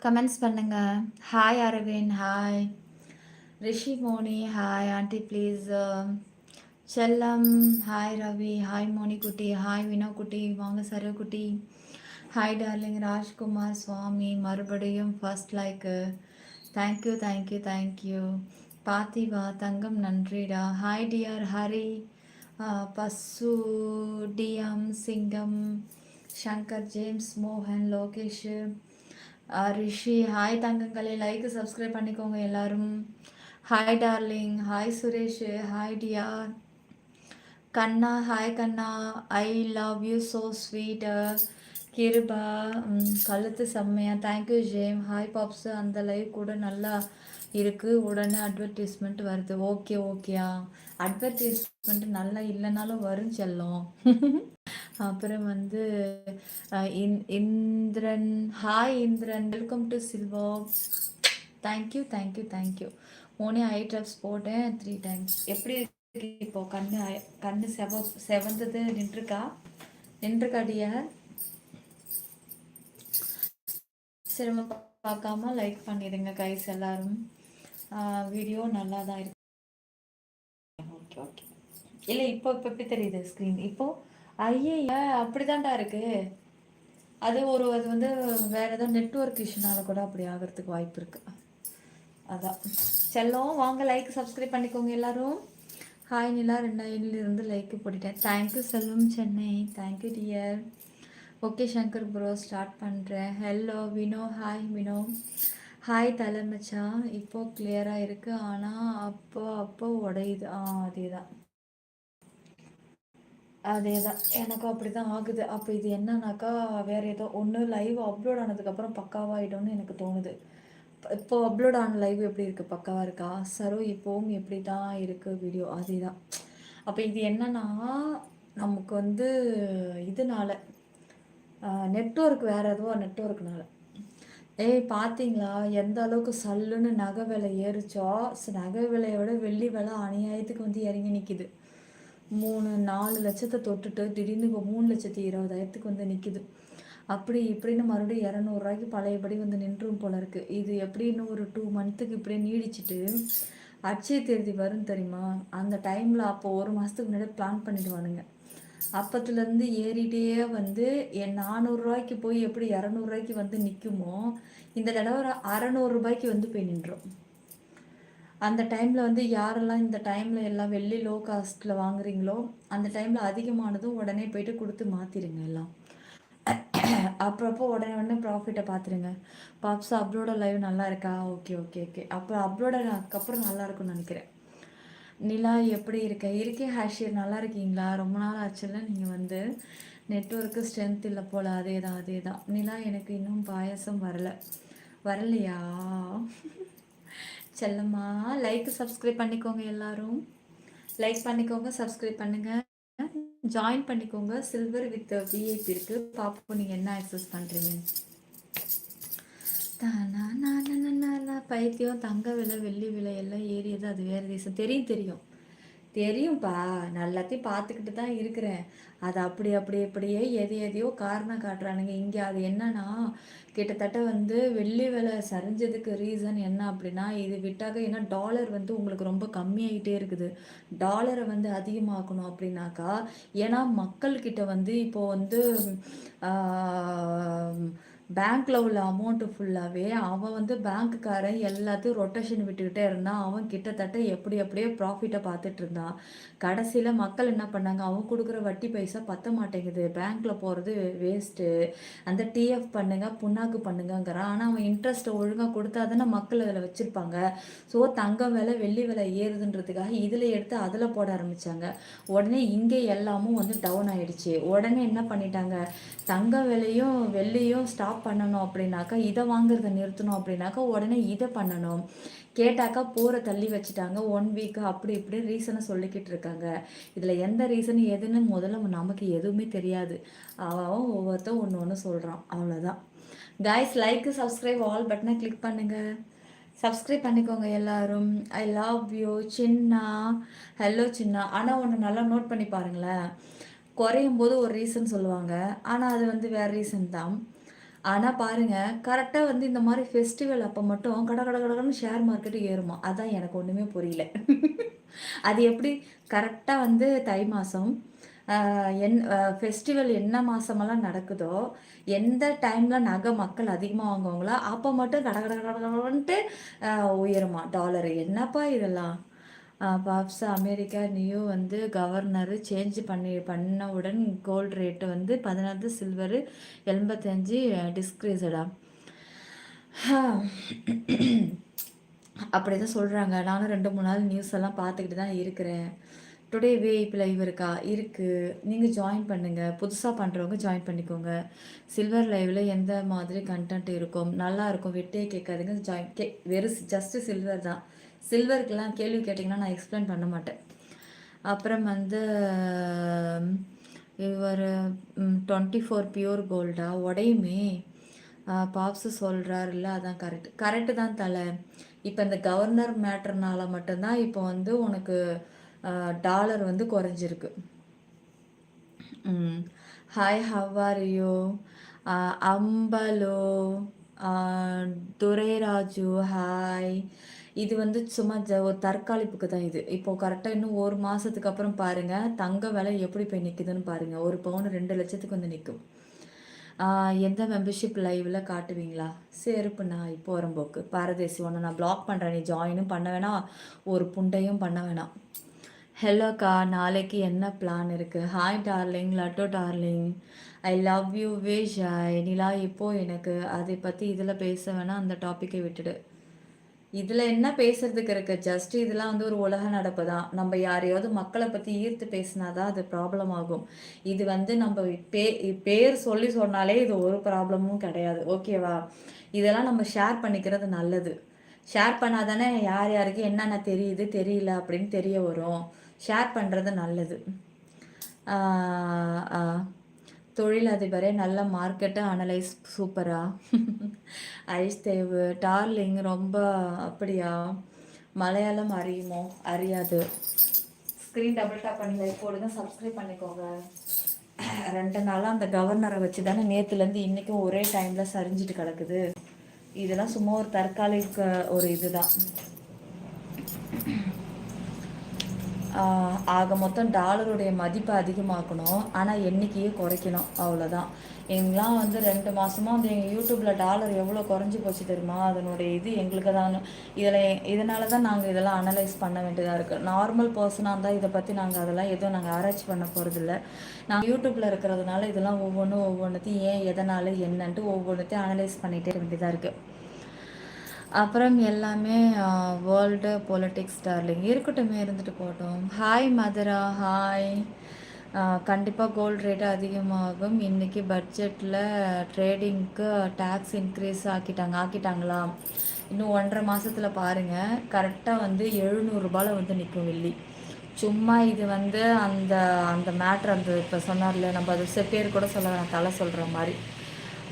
Comments பண்ணுங்க. Hi Aravind, hi Rishi Moni, hi aunty please. செல்லம், hi Ravi, hi Moni குட்டி, ஹாய் வினோ குட்டி, வாங்க சரோ குட்டி, ஹாய் டார்லிங் ராஜ்குமார் சுவாமி, மறுபடியும் ஃபர்ஸ்ட் லைக்கு. Thank you thank you thank you. பார்த்திவா தங்கம் நன்றிடா. ஹாய் டியர் ஹரி, பசு, டிஎம் சிங்கம், சங்கர், ஜேம்ஸ், மோகன், லோகேஷ், ரிஷி, ஹாய் தங்கங்களே, லைக் சப்ஸ்கிரைப் பண்ணிக்கோங்க எல்லாரும். Hi darling, hi Suresh, hi dear. கண்ணா, ஹாய் கண்ணா, I love you so sweet. Kiruba, கழுத்து செம்மையா, தேங்க்யூ ஜேம். ஹாய் பாப்ஸ், அந்த லைவ் கூட நல்லா இருக்குது, உடனே அட்வர்டைஸ்மெண்ட் வருது. ஓகே ஓகேயா, அட்வர்டைஸ்மெண்ட் நல்லா இல்லைனாலும் வரும் செல்லம். அப்புறம் வந்து Indiran, hi Indiran, welcome to Silva. Thank you thank you thank you. Moni eye drops போட்டேன் 3 times. எப்படி இருக்கு இப்போ? கண்ணு செவந்தது நின்றுக்கா டியர்? சிரமம் பார்க்காம லைக் பண்ணிடுங்க கைஸ் எல்லாரும். வீடியோ நல்லா தான் இருக்கு. Okay okay. இல்லை இப்போ எப்படி தெரியுது ஸ்க்ரீன்? இப்போ ஐய அப்படிதான்டா இருக்கு. அது வந்து வேற ஏதாவது நெட்வொர்க் இஷ்யூனால கூட அப்படி ஆகிறதுக்கு வாய்ப்பு இருக்கு. அதான் செல்லம், வாங்க லைக் சப்ஸ்கிரைப் பண்ணிக்கோங்க எல்லாரும். ஹாய் நிலா, 2 லைக் போட்டுட்டேன். Thank you Selvam Chennai, thank you dear. Okay Shankar bro, start பண்ணுறேன். Hello Vino, hi Vino, hi தலைமச்சான். இப்போ கிளியராக இருக்குது, ஆனால் அப்போ உடையுது. அதேதான் எனக்கும் அப்படி தான் ஆகுது. அப்போ இது என்னன்னாக்கா வேறு ஏதோ ஒன்று லைவ் அப்லோட் ஆனதுக்கப்புறம் பக்காவாகிடும்னு எனக்கு தோணுது. இப்போ அப்லோட் ஆன லைவ் எப்படி இருக்குது? பக்காவாக இருக்கா? சரோ இப்போவும் எப்படி தான் இருக்குது வீடியோ? அதே தான். அப்போ இது என்னன்னா நமக்கு வந்து இதனால நெட்வொர்க் வேறு எதுவோ நெட்வொர்க்னால. பார்த்தீங்களா எந்த அளவுக்கு சல்லுன்னு நகை விலை ஏறிச்சோ? நகை விலையோட வெள்ளி விலை அநியாயத்துக்கு வந்து இறங்கி நிற்கிது. 3-4 லட்சத்தை தொட்டுட்டு திடீர்னு இப்போ 3,20,000 வந்து நிற்கிது. அப்படி இப்படின்னு மறுபடியும் 200 பழையபடி வந்து நின்றும் போல இருக்குது. இது எப்படின்னு ஒரு 2 மந்த்துக்கு இப்படியே நீடிச்சிட்டு அட்சய தேதி வரும் தெரியுமா? அந்த டைமில் அப்போ 1 மாதத்துக்கு முன்னாடி பிளான் பண்ணிடுவானுங்க. அப்பத்துலேருந்து ஏறிட்டே வந்து 400 போய் எப்படி 200 வந்து நிற்குமோ, இந்த தடவை 600 வந்து போய் நின்றோம். அந்த டைமில் வந்து யாரெல்லாம் இந்த டைமில் எல்லாம் வெள்ளி லோ காஸ்ட்டில் வாங்குறீங்களோ அந்த டைமில் அதிகமானதும் உடனே போயிட்டு கொடுத்து மாற்றிடுங்க எல்லாம். அப்பப்போ உடனே ப்ராஃபிட்டை பார்த்துருங்க. பாப்ஸ் அப்லோட லைவ் நல்லா இருக்கா? Okay okay okay. அப்புறம் அப்லோட அதுக்கப்புறம் நல்லா இருக்கும்னு நினைக்கிறேன். நிலா எப்படி இருக்கேன் ஹேஷியர், நல்லா இருக்கீங்களா? ரொம்ப நாள் ஆச்சுல்ல நீங்கள் வந்து. நெட்வொர்க்கு ஸ்ட்ரென்த் இல்லை போல். அதே தான் நிலா. எனக்கு இன்னும் பாயசம் வரலையா? செல்லம்மா, லைக் சப்ஸ்கிரைப் பண்ணிக்கோங்க எல்லாரும். லைக் பண்ணிக்கோங்க, சப்ஸ்கிரைப் பண்ணுங்கள், ஜாயின் பண்ணிக்கோங்க. சில்வர் வித் விஐபி இருக்குது. பார்ப்போம் நீங்கள் என்ன ஆக்சஸ் பண்ணுறீங்க. பைத்தியம், தங்க விலை வெள்ளி விலை எல்லாம் ஏறியது அது வேறு தேசம். தெரியும்ப்பா, நான் எல்லாத்தையும் பார்த்துக்கிட்டு தான் இருக்கிறேன். அது அப்படியே எதையோ காரணம் காட்டுறானுங்க இங்கே. அது என்னன்னா கிட்டத்தட்ட வந்து வெள்ளி விலை சரிஞ்சதுக்கு ரீசன் என்ன அப்படின்னா, இது விட்டாக்க ஏன்னா டாலர் வந்து உங்களுக்கு ரொம்ப கம்மியாகிட்டே இருக்குது. டாலரை வந்து அதிகமாக்கணும் அப்படின்னாக்கா, ஏன்னா மக்கள்கிட்ட வந்து இப்போது வந்து பேங்க்கில் உள்ள அமௌண்ட்டு ஃபுல்லாகவே அவன் வந்து பேங்க்குக்காரன் எல்லாத்தையும் ரொட்டேஷன் விட்டுக்கிட்டே இருந்தான். அவன் கிட்டத்தட்ட அப்படியே ப்ராஃபிட்டை பார்த்துட்டு இருந்தான். கடைசியில் மக்கள் என்ன பண்ணாங்க, அவன் கொடுக்குற வட்டி பைசா பற்ற மாட்டேங்குது, பேங்க்கில் போகிறது வேஸ்ட்டு, அந்த டிஎஃப் பண்ணுங்க புண்ணாக்கு பண்ணுங்கங்கிறான். ஆனால் அவன் இன்ட்ரெஸ்ட்டை ஒழுங்காக கொடுத்தா தானே மக்கள் அதில் வச்சுருப்பாங்க. ஸோ தங்கம் விலை வெள்ளி விலை ஏறுதுன்றதுக்காக இதில் எடுத்து அதில் போட ஆரம்பித்தாங்க. உடனே இங்கே எல்லாமும் வந்து டவுன் ஆகிடுச்சு. உடனே என்ன பண்ணிட்டாங்க, தங்க விலையும் வெள்ளியும் ஸ்டாப் பண்ணணும் அப்படின்னாக்கா, இதை வாங்குறத நிறுத்தணும் அப்படின்னாக்கா உடனே இதை பண்ணணும். கேட்டாக்கா போகிற தள்ளி வச்சுட்டாங்க. 1 வீக்கு அப்படி இப்படி ரீசனை சொல்லிக்கிட்டு இருக்காங்க. இதில் எந்த ரீசன் எதுன்னு முதல்ல நமக்கு எதுவுமே தெரியாது. அவன் ஒவ்வொருத்தன் ஒன்று சொல்கிறான், அவ்வளோதான். கைஸ், லைக் சப்ஸ்கிரைப் ஆல் பட்டனை கிளிக் பண்ணுங்கள், சப்ஸ்கிரைப் பண்ணிக்கோங்க எல்லாரும். ஐ லவ் யூ சின்னா. ஹலோ சின்னா. ஆனால் ஒன்று நல்லா நோட் பண்ணி பாருங்களேன், குறையும் போது ஒரு ரீசன் சொல்லுவாங்க. ஆனா அது வந்து வேற ரீசன் தான். ஆனா பாருங்க, கரெக்ட்டா வந்து இந்த மாரி ஃபெஸ்டிவல் அப்ப மட்டும் கட கட கடன்னு ஷேர் மார்க்கெட் ஏறுமா. அதான் எனக்கு ஒண்ணுமே புரியல. அது எப்படி கரெக்ட்டா வந்து தை மாசம் ஃபெஸ்டிவல் என்ன மாசமெல்லாம் நடக்குதோ, எந்த டைம்ல மக்கள் அதிகமா வாங்குவாங்களோ, அப்ப மட்டும் கட கட கட கடன்ட்டு அ உயருமா டாலரு. என்னப்பா இதெல்லாம்? பாப்ஸ் அமெரிக்கா நியூ வந்து கவர்னரு சேஞ்ச் பண்ணவுடன் கோல்ட் ரேட் வந்து 16, சில்வரு 85 டிஸ்க்ரீஸ்டா. அப்படிதான் சொல்றாங்க. நானும் 2, 3 நாள் நியூஸ் எல்லாம் பார்த்துக்கிட்டு தான் இருக்கிறேன். டுடே விஐபி லைவ் இருக்கா? இருக்கு. நீங்க ஜாயின் பண்ணுங்க. புதுசா பண்றவங்க ஜாயின் பண்ணிக்கோங்க. சில்வர் லைவ்ல எந்த மாதிரி கன்டென்ட் இருக்கும்? நல்லா இருக்கும். வெட்டியே கேட்காதீங்க. வெறும் ஜஸ்ட் சில்வர் தான். சில்வருக்குலாம் கேள்வி கேட்டிங்கன்னா நான் எக்ஸ்பிளைன் பண்ண மாட்டேன். அப்புறம் வந்து இவர் 24 பியூர் கோல்டா உடையுமே. பாப்ஸ் சொல்கிறாருல்ல, அதான் கரெக்டு தான் தலை. இப்போ இந்த கவர்னர் மேட்டர்னால மட்டும்தான் இப்போ வந்து உனக்கு டாலர் வந்து குறைஞ்சிருக்கு. Hi, how are you? அம்பலோ, துரைராஜு, ஹாய். இது வந்து சும்மா ஒரு தற்காலிப்புக்கு தான் இது. இப்போ கரெக்டாக இன்னும் ஒரு மாதத்துக்கு அப்புறம் பாருங்கள், தங்க விலை எப்படி போய் நிற்குதுன்னு பாருங்கள். ஒரு பவுன் 2 லட்சத்துக்கு வந்து நிற்கும். எந்த மெம்பர்ஷிப் லைவில் காட்டுவீங்களா? செருப்பு நாய் போகிறம்போக்கு பாரதேசி. ஒன்று நான் பிளாக் பண்ணுறேன். நீ ஜாயினும் பண்ண வேணாம், ஒரு புண்டையும் பண்ண வேணாம். ஹலோக்கா, நாளைக்கு என்ன பிளான் இருக்குது? Hi darling, laddu darling, I love you விஷாய். நிலா இப்போ எனக்கு அதை பற்றி இதில் பேச வேணாம், அந்த டாப்பிக்கை விட்டுடு. இதில் என்ன பேசுறதுக்கு இருக்கு? ஜஸ்ட் இதெல்லாம் வந்து ஒரு உலக நடப்பு தான். நம்ம யாரையாவது மக்களை பற்றி ஈர்த்து பேசினாதான் அது ப்ராப்ளம் ஆகும். இது வந்து நம்ம பேர் சொல்லி சொன்னாலே இது ஒரு ப்ராப்ளமும் கிடையாது. ஓகேவா? இதெல்லாம் நம்ம ஷேர் பண்ணிக்கிறது நல்லது. ஷேர் பண்ணாதானே யார் யாருக்கு என்னென்ன தெரியுது தெரியல அப்படின்னு தெரிய வரும். ஷேர் பண்ணுறது நல்லது. தொழிலதிபரே, நல்ல மார்க்கெட்டை அனலைஸ் சூப்பரா. ஐஸ் தேவு டார்லிங், ரொம்ப அப்படியா? மலையாளம் அறியுமோ? அறியாது. ஸ்க்ரீன் டபுள் டாப் பண்ணி லைக் போடுங்க, சப்ஸ்கிரைப் பண்ணிக்கோங்க. 2 நாளாக அந்த கவர்னரை வச்சு தானே நேற்றுலேருந்து இன்றைக்கும் ஒரே டைமில் சரிஞ்சிட்டு கிடக்குது. இதெல்லாம் சும்மா ஒரு தற்காலிக ஒரு இதுதான். ஆக மொத்தம் டாலருடைய மதிப்பை அதிகமாக்கணும், ஆனால் எண்ணிக்கையே குறைக்கணும், அவ்வளோதான். எங்களாம் வந்து 2 மாதமாக வந்து எங்கள் யூடியூப்பில் டாலர் எவ்வளோ குறைஞ்சி போச்சு தெரியுமா? அதனுடைய இது எங்களுக்கு தான். இதனால தான் நாங்கள் இதெல்லாம் அனலைஸ் பண்ண வேண்டியதாக இருக்குது. நார்மல் பர்சனாக இருந்தால் இதை பற்றி நாங்கள் அதெல்லாம் எதுவும் நாங்கள் ஆராய்ச்சி பண்ண போகிறதில்ல. நாங்கள் யூடியூப்பில் இருக்கிறதுனால இதெல்லாம் ஒவ்வொன்றுத்தையும் ஏன், எதனால், என்னன்ட்டு ஒவ்வொன்றுத்தையும் அனலைஸ் பண்ணிகிட்டே வேண்டியதாக இருக்குது. அப்புறம் எல்லாமே வேர்ல்டு பொலிட்டிக்ஸ் டார்லிங் இருக்கட்டுமே, இருந்துட்டு போட்டோம். Hi Madhura, hi. கண்டிப்பாக கோல்டு ரேட்டு அதிகமாகும். இன்றைக்கி பட்ஜெட்டில் ட்ரேடிங்க்கு டேக்ஸ் இன்க்ரீஸ் ஆக்கிட்டாங்களா? இன்னும் 1.5 மாதத்தில் பாருங்கள், கரெக்டாக வந்து 700 ரூபாயில் வந்து நிற்கும் வெள்ளி. சும்மா இது வந்து அந்த அந்த மேட்ரு, அந்த இப்போ சொன்னார்ல, நம்ம அது பேர் கூட சொல்ல வேணாம், தலை சொல்கிற மாதிரி.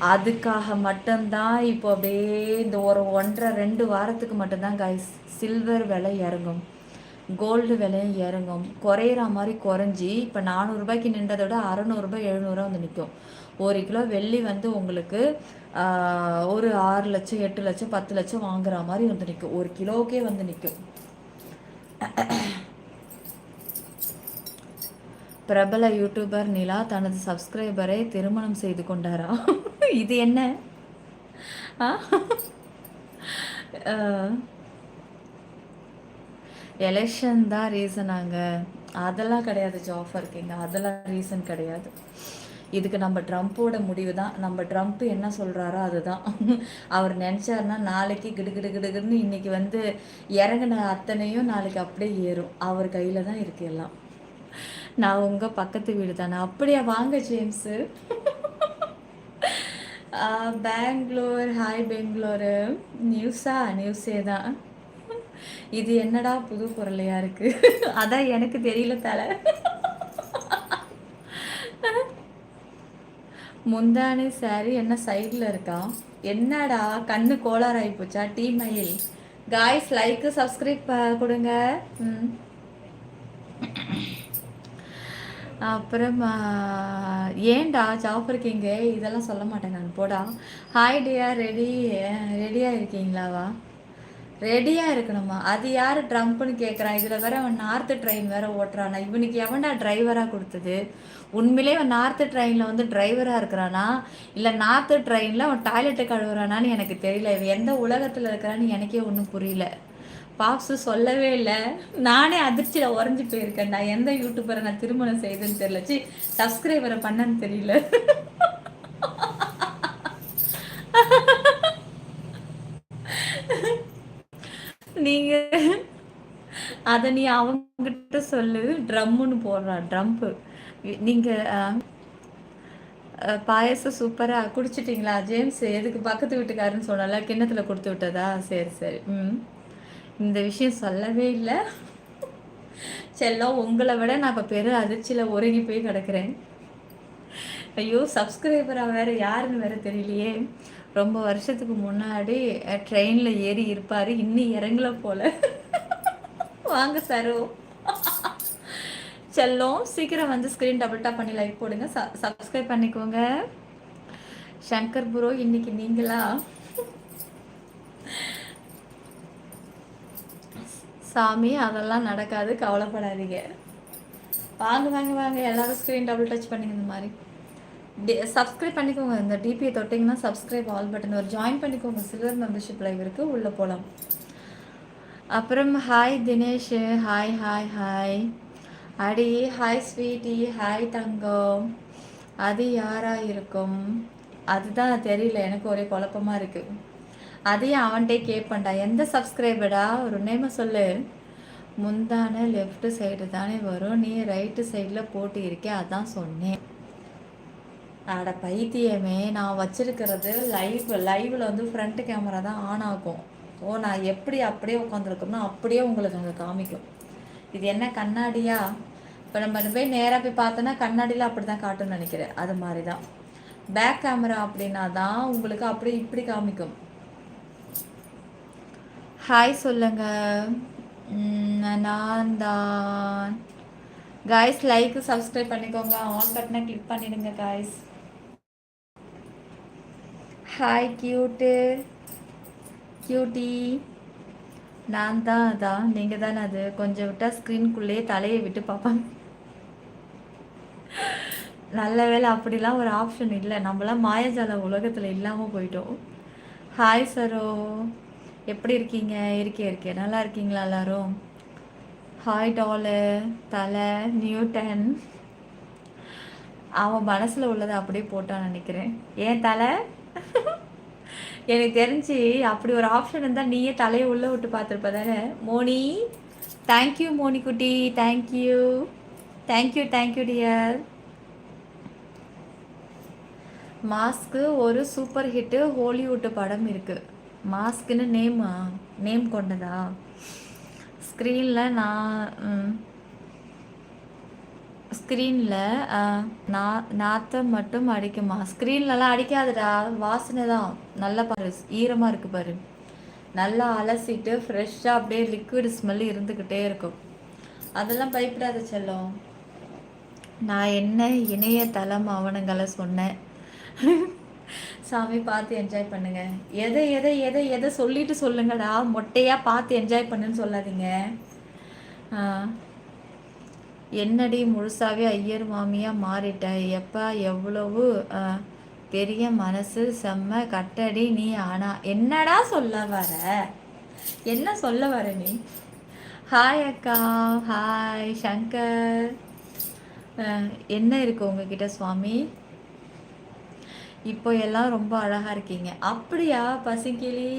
அதுக்காக மட்டும்தான் இப்போ அப்படியே இந்த ஒரு 1.5-2 வாரத்துக்கு மட்டும்தான் கைஸ் சில்வர் விலை இறங்கும், கோல்டு விலையும் இறங்கும். குறையிற மாதிரி குறைஞ்சி இப்போ 400 ரூபாய்க்கு நின்றதை விட 600 ரூபாய் 700 வந்து நிற்கும். 1 கிலோ வெள்ளி வந்து உங்களுக்கு ஒரு 6 லட்சம் 8 லட்சம் 10 லட்சம் வாங்குற மாதிரி வந்து நிற்கும். 1 கிலோவுக்கே வந்து நிற்கும். பிரபல யூடியூபர் நிலா தனது சப்ஸ்கிரைபரை திருமணம் செய்து கொண்டாரா? இது என்ன? எலெக்ஷன் தான் ரீசனாங்க? அதெல்லாம் கிடையாது ஜாஃபர் கிங், அதெல்லாம் ரீசன் கிடையாது. இதுக்கு நம்ம ட்ரம்ப்போட முடிவு தான். நம்ம ட்ரம்ப் என்ன சொல்கிறாரோ அதுதான். அவர் நினச்சாருன்னா நாளைக்கு கிடுகிடுன்னு இன்னைக்கு வந்து இறங்கின அத்தனையும் நாளைக்கு அப்படியே ஏறும். அவர் கையில் தான் இருக்கு எல்லாம். நான் உங்கள் பக்கத்து வீடு தானே? அப்படியா? வாங்க ஜேம்ஸு. பெங்களூர், ஹாய் பெங்களூரு. நியூஸே தான். இது என்னடா புது பொருளையா இருக்கு? அதான் எனக்கு தெரியல தலை. முந்தானி சாரி என்ன சைடில் இருக்கா? என்னடா கண்ணு கோளாறாகி போச்சா? டீ மயில் காய்ஸ், லைக்கு சப்ஸ்கிரைப் கொடுங்க. அப்புறம் ஏன்டா ஜாஃபர் கிங்கு இதெல்லாம் சொல்ல மாட்டேன் நான் போடா. ஹாய் டியா, ரெடியாக இருக்கீங்களாவா? ரெடியாக இருக்கணுமா? அது யார் ட்ரம்ப்னு கேட்குறான். இதில் வேற அவன் நார்த்து ட்ரெயின் வேற ஓட்டுறானா? இவனுக்கு எவன்டா டிரைவராக கொடுத்தது? உண்மையிலே அவன் நார்த்து ட்ரெயினில் வந்து டிரைவராக இருக்கிறானா, இல்லை நார்த்து ட்ரெயினில் அவன் டாய்லெட்டு கழுவுறானான்னு எனக்கு தெரியல. இவன் எந்த உலகத்தில் இருக்கிறான்னு எனக்கே ஒன்றும் புரியல. பாப்ஸு சொல்லவே இல்லை. நானே அதிர்ச்சியில் உறைஞ்சி போயிருக்கேன். நான் எந்த யூடியூபரை நான் திருமணம் செய்தேன்னு தெரியல. சி சப்ஸ்கிரைபரை பண்ணன்னு தெரியல. நீங்க அதை நீ அவங்ககிட்ட சொல்லு. ட்ரம்முன்னு போடுறான் ட்ரம்ப்பு. நீங்க பாயசம் சூப்பராக குடிச்சிட்டிங்களா? ஜேம்ஸ் எதுக்கு பக்கத்து வீட்டுக்காருன்னு சொன்னால கிண்ணத்துல கொடுத்து விட்டதா? சரி சரி. இந்த விஷயம் சொல்லவே இல்லை. செல்லம், உங்களை விட நான் இப்போ பெரு அதிர்ச்சியில் உறங்கி போய் கிடக்கிறேன். ஐயோ, சப்ஸ்கிரைபராக வேறு யாருன்னு வேறு தெரியலையே. ரொம்ப வருஷத்துக்கு முன்னாடி ட்ரெயினில் ஏறி இருப்பார், இன்னும் இறங்கல போல. வாங்க சரோ. செல்லம், சீக்கிரம் வந்து ஸ்க்ரீன் டபுள் டாப் பண்ணி லைக் போடுங்க, சப்ஸ்கிரைப் பண்ணிக்கோங்க. சங்கர் ப்ரோ, இன்னைக்கு நீங்களா? சாமி, அதெல்லாம் நடக்காது, கவலைப்படாதீங்க. வாங்க வாங்க வாங்க, எல்லாரும் ஸ்க்ரீன் டபுள் டச் பண்ணுங்க. இந்த மாதிரி சப்ஸ்கிரைப் பண்ணிக்கோங்க. இந்த டிபியை தொட்டிங்கன்னா சப்ஸ்கிரைப் ஆல் பட்டன் ஒரு ஜாயின் பண்ணிக்கோங்க. சில்வர் மெம்பர்ஷிப் லைவ் இருக்குது, உள்ளே போகலாம். அப்புறம் hi Dinesh, hi hi hi. அடி ஹாய் ஸ்வீட்டி, ஹாய் தங்கம். அது யாராக இருக்கும்? அதுதான் தெரியல, எனக்கு ஒரே குழப்பமாக இருக்குது. அதையும் அவன்கிட்டே கேட்பேன்டா. எந்த சப்ஸ்கிரைபடா? ஒரு நேமை சொல்லு. முந்தான லெஃப்ட் சைடு தானே வரும், நீ ரைட்டு சைடில் போட்டு இருக்கே, அதான் சொன்னேன். அட பைத்தியமே, நான் வச்சிருக்கிறது லைவில் வந்து ஃப்ரண்ட் கேமரா தான் ஆன் ஆகும். ஓ, நான் எப்படி அப்படியே உட்காந்துருக்கோம்னா அப்படியே உங்களுக்கு அங்கே காமிக்கும். இது என்ன கண்ணாடியா? இப்போ நம்ம போய் நேராக போய் பார்த்தோன்னா கண்ணாடியில் அப்படி தான் காட்டுன்னு நினைக்கிறேன். அது மாதிரி தான் பேக் கேமரா அப்படின்னா தான் உங்களுக்கு அப்படி இப்படி காமிக்கும். ஹாய் சொல்லுங்க. நான் தான் காய்ஸ். லைக் சப்ஸ்கிரைப் பண்ணிக்கோங்க, ஆல் பட்டனை கிளிக் பண்ணிடுங்க காய்ஸ். Hi cutie. நான் தான் அதான், நீங்கள் தானே அது. கொஞ்சம் விட்டால் ஸ்க்ரீனுக்குள்ளேயே தலையை விட்டு பார்ப்பாங்க. நல்ல வேலை, அப்படிலாம் ஒரு ஆப்ஷன் இல்லை. நம்மளாம் மாயஜால உலகத்தில் இல்லாமல் போயிட்டோம். ஹாய் சரோ, எப்படி இருக்கீங்க? இருக்கேன். நல்லா இருக்கீங்களா எல்லாரும்? ஹாய் டாலு, தலை, நியூட்டன். அவன் மனசில் உள்ளதை அப்படியே போட்டான்னு நினைக்கிறேன். ஏன் தலை? எனக்கு தெரிஞ்சு அப்படி ஒரு ஆப்ஷன் இருந்தால் நீயே தலையை உள்ளே விட்டு பார்த்துருப்ப தானே. மோனி, தேங்க்யூ மோனி குட்டி, தேங்க்யூ டியர். மாஸ்க்கு ஒரு சூப்பர் ஹிட்டு ஹாலிவுட் படம் இருக்குது. மாஸ்க்குன்னு நேம் கொண்டதா? ஸ்க்ரீனில் நாற்றம் மட்டும் அடிக்குமா? ஸ்க்ரீன்லலாம் அடிக்காதுடா, வாசனை தான். நல்லா பாரு, ஈரமாக இருக்குது பாரு. நல்லா அலசிட்டு ஃப்ரெஷ்ஷாக அப்படியே லிக்விட் ஸ்மெல் இருந்துக்கிட்டே இருக்கும். அதெல்லாம் பயப்படாத செல்லம். நான் என்ன இணையதளம் அவனுங்களை சொன்னேன். சாமி, பார்த்து என்ஜாய் பண்ணுங்க. எதை சொல்லிட்டு சொல்லுங்கடா. மொட்டையாக பார்த்து என்ஜாய் பண்ணுன்னு சொல்லாதீங்க. என்னடி முழுசாவே ஐயர் மாமியாக மாறிட்டேன். எப்பா எவ்வளவு பெரிய மனசு, செம்ம கட்டடி நீ. ஆனா என்னடா சொல்ல வர? என்ன சொல்ல வர நீ? ஹாய் அக்கா, ஹாய் சங்கர். என்ன இருக்கு உங்ககிட்ட சுவாமி? இப்போ எல்லாம் ரொம்ப அழகாக இருக்கீங்க. அப்படியா பசிங்கிளி?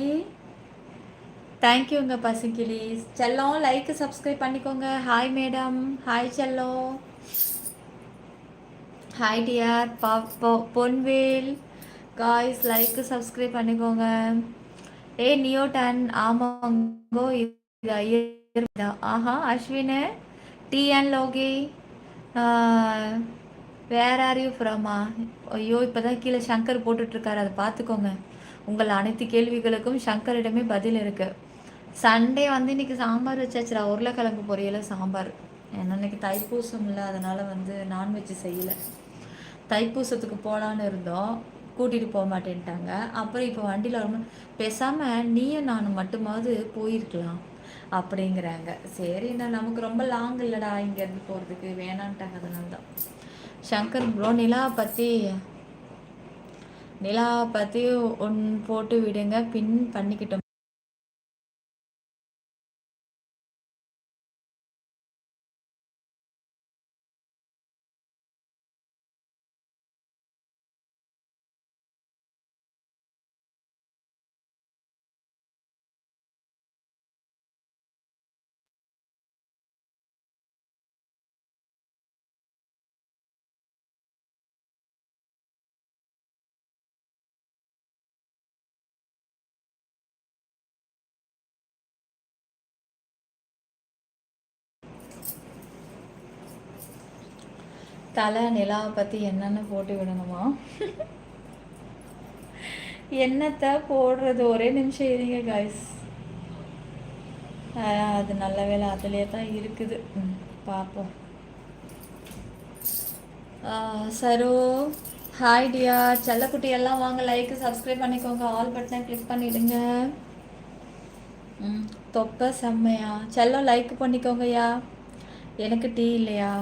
தேங்க்யூங்க பசிங்கிளி. செல்லம், லைக் சப்ஸ்கிரைப் பண்ணிக்கோங்க. ஹாய் மேடம், ஹாய் செல்லம், hi dear. Ponvel guys, like subscribe பண்ணிக்கோங்க. நியோடன், ஆமாங்கோ, இது ஐயர். ஆஹா, Ashwin, TN Loki, where are you ஃப்ரம்மா? ஐயோ, இப்போ தான் கீழே சங்கர் போட்டுட்ருக்காரு, அதை பார்த்துக்கோங்க. உங்கள் அனைத்து கேள்விகளுக்கும் சங்கரிடமே பதில் இருக்குது. சண்டே வந்து இன்றைக்கி சாம்பார் வச்சாச்சுடா, உருளைக்கிழங்கு பொரியல் சாம்பார். ஏன்னா இன்னைக்கு தைப்பூசம் இல்லை, அதனால் வந்து நான்வெஜ் செய்யலை. தைப்பூசத்துக்கு போகலான்னு இருந்தோம், கூட்டிகிட்டு போக மாட்டேன்ட்டாங்க. அப்புறம் இப்போ வண்டியில் வரும்போது பேசாமல் நீயும் நானும் மட்டுமாவது போயிருக்கலாம் அப்படிங்கிறாங்க. சரிண்ணா, நமக்கு ரொம்ப லாங் இல்லைடா இங்கேருந்து போகிறதுக்கு, வேணான்ட்டாங்க. அதனால தான். சங்கர் ப்ரோ, நிலா பற்றி போட்டு விடுங்க, பின் பண்ணிக்கிட்டோம். தலை நிலாவை பற்றி என்னென்ன போட்டு விடணுமா? என்னத்தை போடுறது, ஒரே நிமிஷம் இருங்க காய்ஸ். அது நல்ல வேலை அதுலேயே தான் இருக்குது. பார்ப்போம். சரோ ஹாய் டியா, செல்லக்குட்டி எல்லாம் வாங்க, லைக் சப்ஸ்கிரைப் பண்ணிக்கோங்க, ஆல் பட்டனை கிளிக் பண்ணிவிடுங்க. தொப்பை செம்மையா செல்லம், லைக் பண்ணிக்கோங்கய்யா. எனக்கு டீ இல்லையா?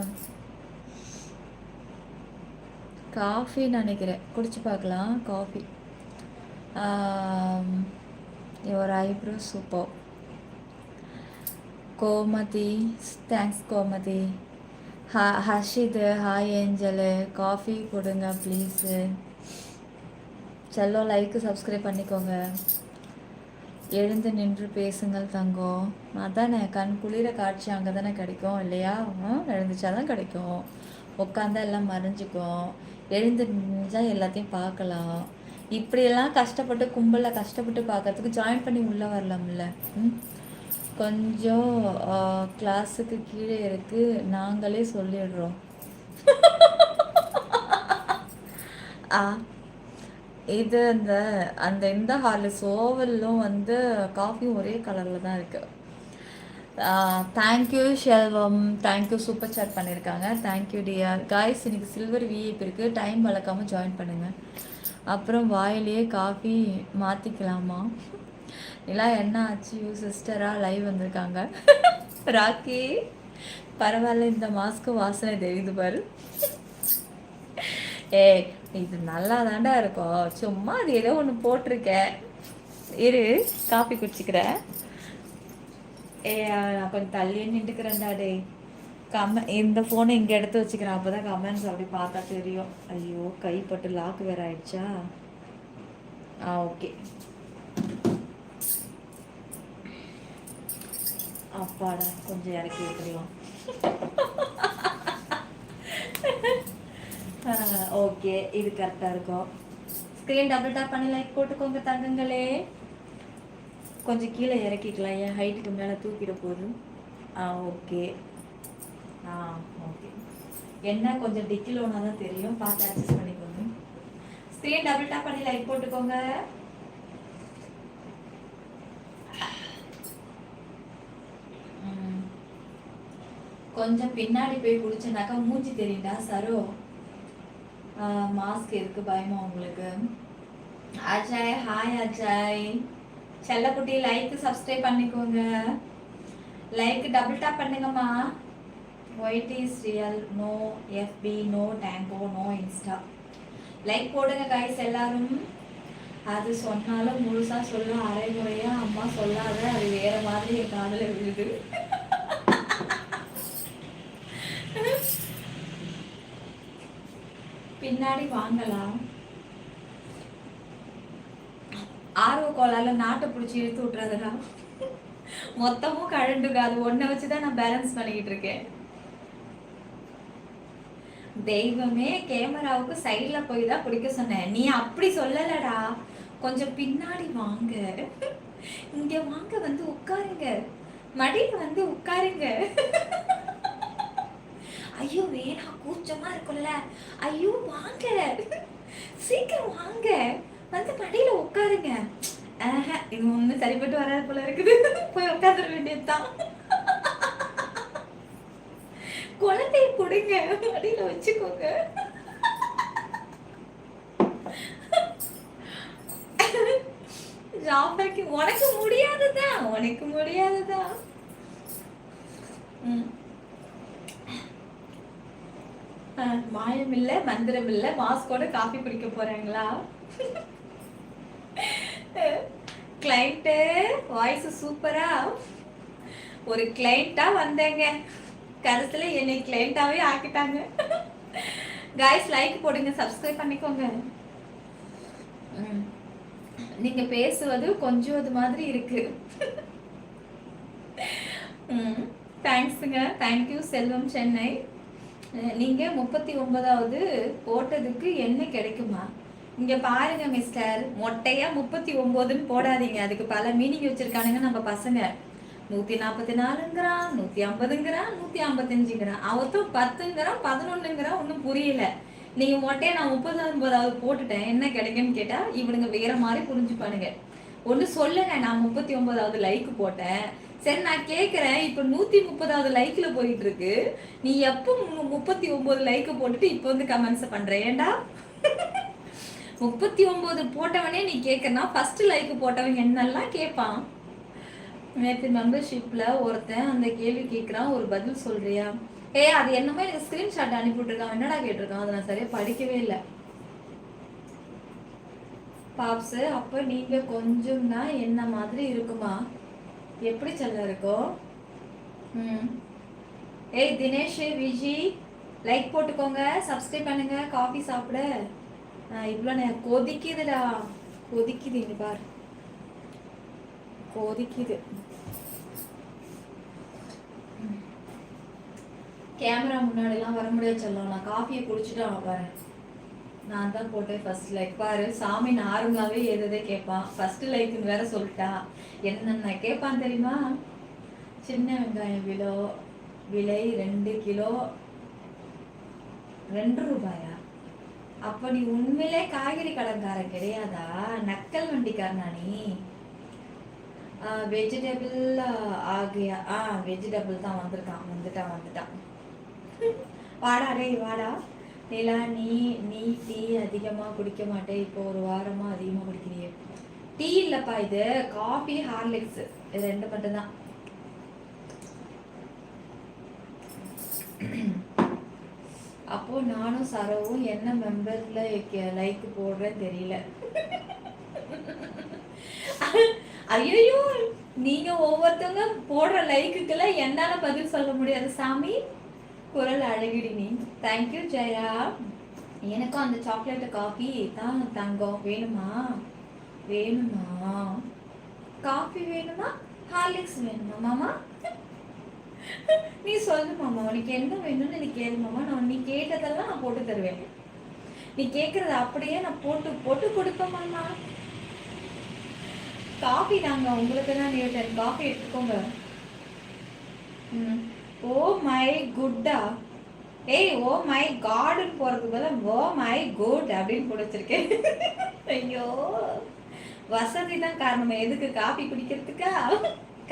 காஃபி நினைக்கிறேன், குடிச்சு பார்க்கலாம். Coffee. Your eyebrow super. Gomathi, thanks Gomathi. Harshit, hi angel, coffee கொடுங்க ப்ளீஸு. செல்லம், லைக்கு சப்ஸ்கிரைப் பண்ணிக்கோங்க. எழுந்து நின்று பேசுங்கள் தங்கம். அதானே, கண் குளிர காட்சி அங்கே தானே கிடைக்கும் இல்லையா? எழுந்துச்சா தான் கிடைக்கும். உட்காந்தா எல்லாம் மறைஞ்சிக்கும். எழுந்து நின்றால் எல்லாத்தையும் பார்க்கலாம். இப்படியெல்லாம் கஷ்டப்பட்டு கும்பலில் கஷ்டப்பட்டு பார்க்கறதுக்கு ஜாயின் பண்ணி உள்ளே வரலாம்ல. கொஞ்சம் கிளாஸுக்கு கீழே இருக்கு, நாங்களே சொல்லிடுறோம். இது இந்த ஹார்லிக்ஸ் ஓவலும் வந்து காஃபியும் ஒரே கலரில் தான் இருக்குது. தேங்க்யூ ஷெல்வம், தேங்க்யூ, சூப்பர் சாட் பண்ணியிருக்காங்க. Thank you dear guys. இன்னைக்கு சில்வர் விஐபி இருக்குது, டைம் வளர்க்காமல் ஜாயின் பண்ணுங்கள். அப்புறம் வாயிலேயே காஃபி மாற்றிக்கலாமா? இல்லை, என்ன ஆச்சு? யூ சிஸ்டராக லைவ் வந்திருக்காங்க. ராக்கி, பரவாயில்ல, இந்த மாஸ்க்கு வாசனை தெரியுது பாரு. இது நல்லா தாண்டா இருக்கும், சும்மா அது ஏதோ ஒன்று போட்டிருக்கேன். இரு, காஃபி குடிச்சிக்கிறேன். நான் கொஞ்சம் தள்ளியே நின்றுக்கிறேன்டா டே. இந்த ஃபோனை இங்கே எடுத்து வச்சுக்கிறேன், அப்போ தான் கமெண்ட்ஸ் அப்படி பார்த்தா தெரியும். ஐயோ, கைப்பட்டு லாக் வேறு ஆயிடுச்சா? ஓகே. அப்பாடா, கொஞ்சம் இறக்கி வைக்கலாம். ஓகே, இது கரெக்டாக இருக்கும். ஸ்க்ரீன் டபுள் டேப் பண்ணி லைக் போட்டுக்கோங்க தங்கங்களே. கொஞ்சம் கீழே இறக்கிக்கலாம், என் ஹைட்டுக்கு மேலே தூக்கிட போதும். ஓகே. ஓகே. என்ன கொஞ்சம் டிக்கிலோனா தான் தெரியும், பார்த்து அட்ஜஸ்ட் பண்ணிக்கோங்க. ஸ்க்ரீன் டபுள் டேப் பண்ணி லைக் போட்டுக்கோங்க. கொஞ்சம் பின்னாடி போய் குடிச்சனாக்கா மூஞ்சி தெரியுண்டா சரோ. மாஸ்க் இருக்கு, பயமா உங்களுக்கு? அஜய், ஹாய் அஜய். செல்லக்குட்டி, லைக் சப்ஸ்கிரைப் பண்ணிக்கோங்க. லைக் டபுள் டாப் பண்ணுங்கம்மா. ஒயிட் இஸ் ரியல், நோ எஃபி, no Tango, no Insta. Like போடுங்க கைஸ் எல்லாரும். அது சொன்னாலும் முழுசா சொல்ல, அரைமுறையா அம்மா சொல்லாத, அது வேற மாதிரி என் காதல விழுது. பின்னாடி வாங்கலாம். ஆர்வ கோளால நாட்டை பிடிச்சி இழுத்து விட்டுறதுடா. மொத்தமும் கழண்டுங்க, அது ஒன்றை வச்சுதான் நான் பேலன்ஸ் பண்ணிக்கிட்டு இருக்கேன். தெய்வமே, கேமராவுக்கு சைட்ல போய் தான் பிடிக்க சொன்னேன், நீ அப்படி சொல்லலடா. கொஞ்சம் பின்னாடி வாங்க, இங்க வாங்க, வந்து உட்காருங்க, மடியில வந்து உட்காருங்க. ஐயோ வேணா, கூச்சமா இருக்குல்ல. ஐயோ வாங்க, சீக்கிரம் வாங்க, வந்து மடியில உட்காருங்க. இது ஒண்ணு சரிப்பட்டு வராது போல இருக்குது, போய் உட்காந்துட வேண்டியதுதான். குழந்தைய கொடுங்க, அடியில வச்சுக்கோங்க. ஜாஃபருக்கு உனக்கு முடியாதுதான், உனக்கு முடியாதுதான். மாயம் இல்ல, மந்திரம் இல்ல, மாஸ்கோட காஃபி குடிக்க போறாங்களா? கிளைண்ட் வாய்ஸ் சூப்பரா. ஒரு கிளைண்டா வந்தேங்க, கருத்துல என்னை கிளைண்டாவே ஆக்கிட்டாங்க. காய்ஸ் லைக் போடுங்க, சப்ஸ்கிரைப் பண்ணிக்கோங்க. நீங்க பேசுவது கொஞ்சம் அது மாதிரி இருக்கு. தேங்க்ஸுங்க, தேங்க்யூ செல்வம் சென்னை. நீங்க 39வது போட்டதுக்கு என்ன கிடைக்குமா? இங்க பாருங்க மிஸ்டர், மொட்டையா 39ன்னு போடாதீங்க, அதுக்கு பல மீனிங் வச்சிருக்கானுங்க நம்ம பசங்க. 144ங்கிறான், 150ங்கிறான், 155ங்கிறான், அவத்தும் 10ங்கிறான், 11ங்கிறான், ஒன்றும் புரியல. நீங்க மொட்டையா நான் 39வது போட்டுட்டேன், என்ன கிடைக்குன்னு கேட்டா இவனுங்க வேற மாதிரி புரிஞ்சுப்பானுங்க. ஒன்று சொல்லுங்க, நான் 39வது லைக் போட்டேன். சரி நான் கேட்குறேன், இப்போ 130வது லைக்ல போயிட்டு இருக்கு. நீ எப்போ 39 லைக் போட்டுட்டு இப்போ வந்து கமெண்ட்ஸ் பண்ற? ஏண்டா 39 போட்டவனே நீ கேட்கறனா, ஃபர்ஸ்ட் லைக் போட்டவன் என்னெல்லாம் கேட்பான்? நேற்று மெம்பர்ஷிப்ல ஒருத்தன் அந்த கேள்வி கேட்குறான், ஒரு பதில் சொல்றியா? அது என்னமோ எனக்கு ஸ்கிரீன்ஷாட் அனுப்பிவிட்டுருக்கான், என்னடா கேட்டிருக்கான், அதை நான் சரியா படிக்கவே இல்லை. பாப்ஸ் அப்போ நீங்க கொஞ்சம் தான் என்ன மாதிரி இருக்குமா? எப்படி சொல்ல இருக்கோ? தினேஷ் விஜி லைக் போட்டுக்கோங்க, சப்ஸ்கிரைப் பண்ணுங்க, காஃபி சாப்பிட. இவ்வளோ நேரம் கொதிக்குதுடா, கொதிக்குது, இங்க பாரு கொதிக்குது. கேமரா முன்னாடிலாம் வர முடியாது சொல்லலாம், நான் காஃபியை குடிச்சுட்டு பாரு. நான் தான் போட்டேன் ஃபர்ஸ்ட் லைக். பாரு சாமி நார்மலாவே எதை கேட்பான், ஃபர்ஸ்ட் லைக்னு வேற சொல்லிட்டா. என்னென்ன கேட்பான் தெரியுமா? சின்ன வெங்காயம் விலை 2 கிலோ 2 ரூபாயா? அப்ப நீ உண்மையிலே காய்கறி கடைக்காரன் கிடையாதா, நக்கல் வண்டிக்காரனா நீ? வெஜிடபிள் ஆகியா? வெஜிடபிள் தான் வந்துட்டான். வாடா டே வாடா. நிலா நீ டீ அதிகமாக குடிக்க மாட்டேன், இப்போ ஒரு வாரமாக அதிகமாக குடிக்கிறீங்க. டீ இல்லைப்பா, இது காஃபி ஹார்லிக்ஸ், இது 2 மட்டும்தான். அப்போ நானும் சரவும் என்ன மெம்பர்ல லைக் போடுறேன்னு தெரியல. ஐயோ, நீங்க ஒவ்வொருத்தவங்க போடுற லைக்குக்கெல்லாம் என்னால பதில் சொல்ல முடியாது சாமி. குரல் அழகிடி நீ. தேங்க்யூ ஜெயா. எனக்கும் அந்த சாக்லேட் காஃபி தான் தங்கம். வேணுமா? காஃபி வேணுமா, ஹார்லிக்ஸ் வேணுமா மாமா? நீ சொல்லு மாமா, உனக்கு என்ன வேணும்னு நீ கேளு மாமா, நான் நீ கேட்டதெல்லாம் நான் போட்டு தருவேன். நீ கேட்கறத அப்படியே நான் போட்டு கொடுப்பேன் மாமா. காஃபி தாங்க உங்களுக்கு தான் நியூட்டன், காஃபி எடுத்துக்கோங்க. Oh my Gutta, oh my காடுன்னு போறதுக்கு பதிலாக ஓ மை குட் அப்படின்னு பிடிச்சிருக்கேன். ஐயோ, வசதி தான் காரணம், எதுக்கு காஃபி குடிக்கிறதுக்கா?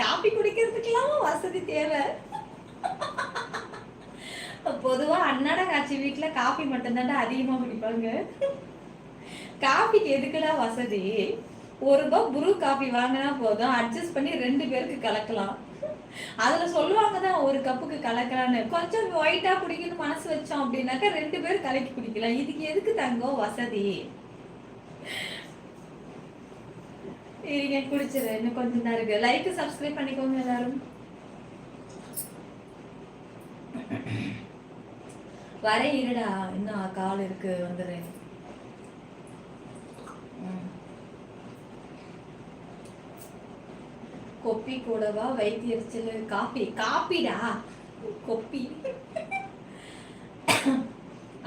காஃபி குடிக்கிறதுக்கெல்லாம் வசதி தேவை. பொதுவா அன்னாட காட்சி வீட்டுல காஃபி மட்டும்தான் அதிகமா குடிப்பாங்க. காஃபிக்கு எதுக்குடா வசதி? ₹1 புரு காஃபி வாங்கினா போதும், அட்ஜஸ்ட் பண்ணி 2 பேருக்கு கலக்கலாம். அதுல சொல்லுவாங்க தான் 1 கப்புக்கு கலக்கலான்னு. கொஞ்சம் ஒயிட்டா குடிக்கணும்னு மனசு வச்சோம் அப்படின்னாக்கா 2 பேர் கலக்கி குடிக்கலாம். இதுக்கு எதுக்கு தங்கம் வசதி? இருங்க குடிச்சிரு, இன்னும் கொஞ்சம் தான் இருக்கு. லைக் சப்ஸ்கிரைப் பண்ணிக்கோங்க எல்லாரும். வர இருடா, இன்னும் கால் இருக்கு, வந்துடுறேன். கொப்பி கூடவா வயிற்று எரிச்சல்? காப்பிடா கொப்பி.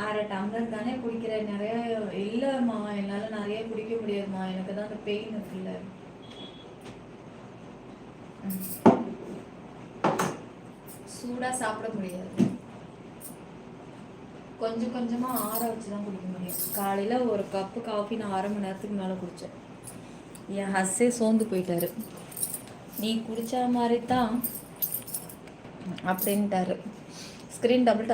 1/2 டம்ளர் தானே குடிக்கிறேன், நிறைய இல்லைம்மா, என்னால் நிறைய குடிக்க முடியாதுமா, எனக்கு தான் அந்த பெயின் இருக்குல்ல. சூடாக சாப்பிட முடியாது, கொஞ்சம் கொஞ்சமாக ஆற வச்சு தான் குடிக்க முடியும். காலையில் 1 கப்பு காஃபி நான் 1/2 மணி நேரத்துக்கு மேலே குடித்தேன். என் ஹஸ்ஸே சோர்ந்து போயிட்டாரு. நீ குடித்த மாதிரி தான் அப்படின்ட்டாரு. ஸ்க்ரீன் டபுள்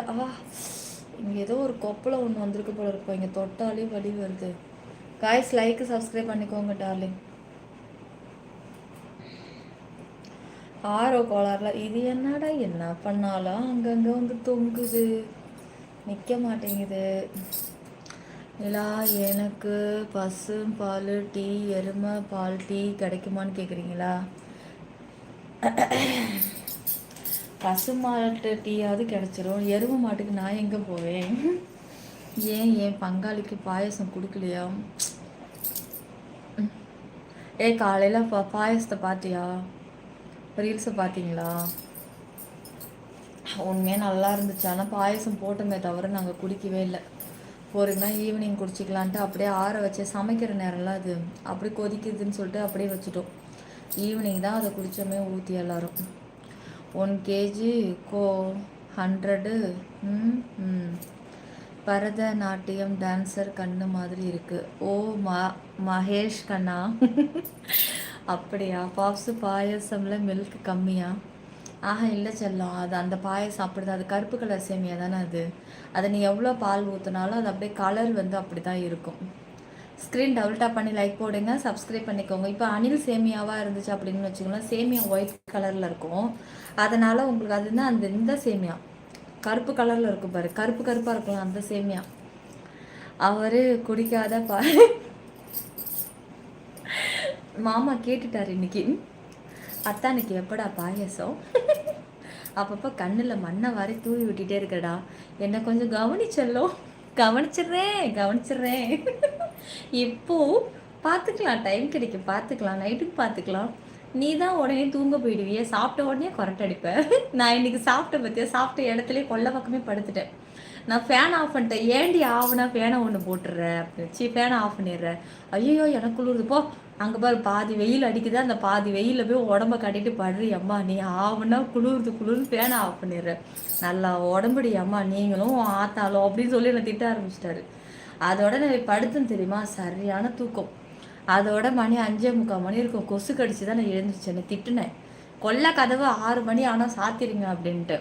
இங்கே ஏதோ ஒரு கொப்பளம் ஒன்று வந்திருக்கு போல இருக்கும், இங்கே தொட்டாலே வலி வருது. காய்ஸ் லைக்கு சப்ஸ்கிரைப் பண்ணிக்கோங்க டார்லிங். ஆரோ கோளாறுல இது என்னடா என்ன பண்ணாலும் அங்கங்கே வந்து தொங்குது, நிற்க மாட்டேங்குது. இல்லா எனக்கு பசும் பால் டீ எருமை பால் டீ கிடைக்குமான்னு கேட்குறீங்களா? பசு மாட்டு டீயாவது கிடச்சிரும், எருமை மாட்டுக்கு நான் எங்கே போவேன்? ஏன் என் பங்காளிக்கு பாயசம் கொடுக்கலையா? காலையில் பாயசத்தை பார்த்தியா? ரீல்ஸை பார்த்தீங்களா? உண்மையாக நல்லா இருந்துச்சு. ஆனால் பாயசம் போட்டோமே தவிர நாங்கள் குடிக்கவே இல்லை. பொறுமையா ஈவினிங் குடிச்சிக்கலான்ட்டு அப்படியே ஆற வச்சு சமைக்கிற நேரம்லாம் அது அப்படி கொதிக்குதுன்னு சொல்லிட்டு அப்படியே வச்சுட்டோம். ஈவினிங் தான் அதை குடித்தோமே ஊற்றி எல்லோரும். 1 kg 100. பரதநாட்டியம் டான்ஸர் கண்ணு மாதிரி இருக்கு. ஓ மகேஷ் கண்ணா. அப்படியா? பாப்ஸு பாயசம்ல மில்க் கம்மியா? இல்லை செல்லம், அது அந்த பாயசம் அப்படி தான், அது கருப்பு கலர் சேமியா தானே அது. அதை நீ எவ்வளோ பால் ஊற்றினாலும் அது அப்படியே கலர் வந்து அப்படி தான் இருக்கும். ஸ்க்ரீன் டபுள் டாப் பண்ணி லைக் போடுங்க, சப்ஸ்கிரைப் பண்ணிக்கோங்க. இப்போ அணில் சேமியாவாக இருந்துச்சு அப்படின்னு வச்சுக்கோங்களேன், சேமியா ஒயிட் கலரில் இருக்கும். அதனால் உங்களுக்கு அதுதான் அந்த இந்த சேமியா கருப்பு கலரில் இருக்கும் பாரு, கருப்பாக இருக்கலாம் அந்த சேமியா. அவர் குடிக்காத மாமா கேட்டுட்டார் இன்னைக்கு, அத்தானுக்கு எப்படா பாயசம்? அப்பப்போ கண்ணில் மண்ணை வாரி தூவி விட்டுட்டே இருக்கடா, என்னை கொஞ்சம் கவனிச்சிடுறேன். இப்போ பார்த்துக்கலாம், டைம் கிடைக்கும் பார்த்துக்கலாம், நைட்டுக்கு பார்த்துக்கலாம். நீ தான் உடனே தூங்க போயிடுவியே, சாப்பிட்ட உடனே கொரட்டை அடிப்பேன். நான் இன்னைக்கு சாப்பிட்ட இடத்துலேயே கொல்லை பக்கமே படுத்துட்டேன். நான் ஃபேன் ஆஃப் பண்ணிட்டேன். ஏண்டி ஆகுனா ஃபேனை ஒன்று போட்டுடுறேன் அப்படின்னு ஃபேனை ஆஃப் பண்ணிடுறேன். ஐயோ எனக்கு குளிருது போ, அங்கே பாரு பாதி வெயில் அடிக்குது, அந்த பாதி வெயிலில் போய் உடம்ப கட்டிட்டு படுறி அம்மா, நீ ஆகுனா குளிர்ந்து ஃபேனை ஆஃப் பண்ணிடுறேன். நல்லா உடம்புடி அம்மா நீங்களும் ஆத்தாலும் அப்படின்னு சொல்லி என்னை திட்ட ஆரம்பிச்சிட்டாரு. அதோட நான் படுத்துன்னு தெரியுமா, சரியான தூக்கம். அதோட மணி 5:45 இருக்கும். கொசு கடிச்சு தான் நான் எழுந்துருச்சேன். திட்டுனேன், கொல்ல கதவு 6 மணி ஆனால் சாத்திருங்க அப்படின்ட்டு.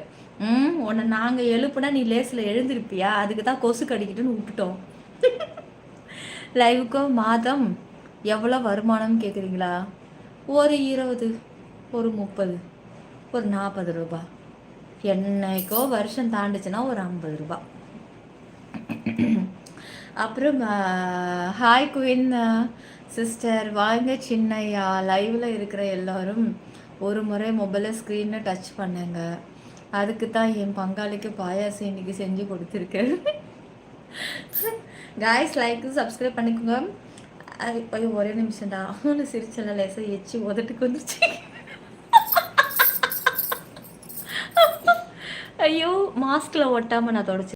உன்னை நாங்கள் எழுப்புனா நீ லேஸில் எழுந்திருப்பியா? அதுக்கு தான் கொசு கடிக்கிட்டுன்னு விட்டுட்டோம். லைவுக்கோ மாதம் எவ்வளோ வருமானம்னு கேட்குறீங்களா? ஒரு 20, ஒரு 30, ஒரு 40 ரூபா. என்னைக்கோ வருஷம் தாண்டுச்சுன்னா ஒரு 50 ரூபா. அப்புறம் ஹாய் குயின் சிஸ்டர், வாங்க சின்னையா. லைவில் இருக்கிற எல்லோரும் ஒரு முறை மொபைலில் ஸ்க்ரீனை டச் பண்ணுங்க. அதுக்கு தான் என் பங்காளிக்கு பாயாசம் இன்னைக்கு செஞ்சு கொடுத்துருக்கேன். காய்ஸ் லைக்கு சப்ஸ்கிரைப் பண்ணிக்கோங்க. ஐயோ ஒரே நிமிஷம்டா, அவனு சிரிச்சல லேசாக எச்சி உதட்டுக்கு வந்துருச்சு. ஐயோ மாஸ்கில் ஒட்டாமல் நான் தொடச்சி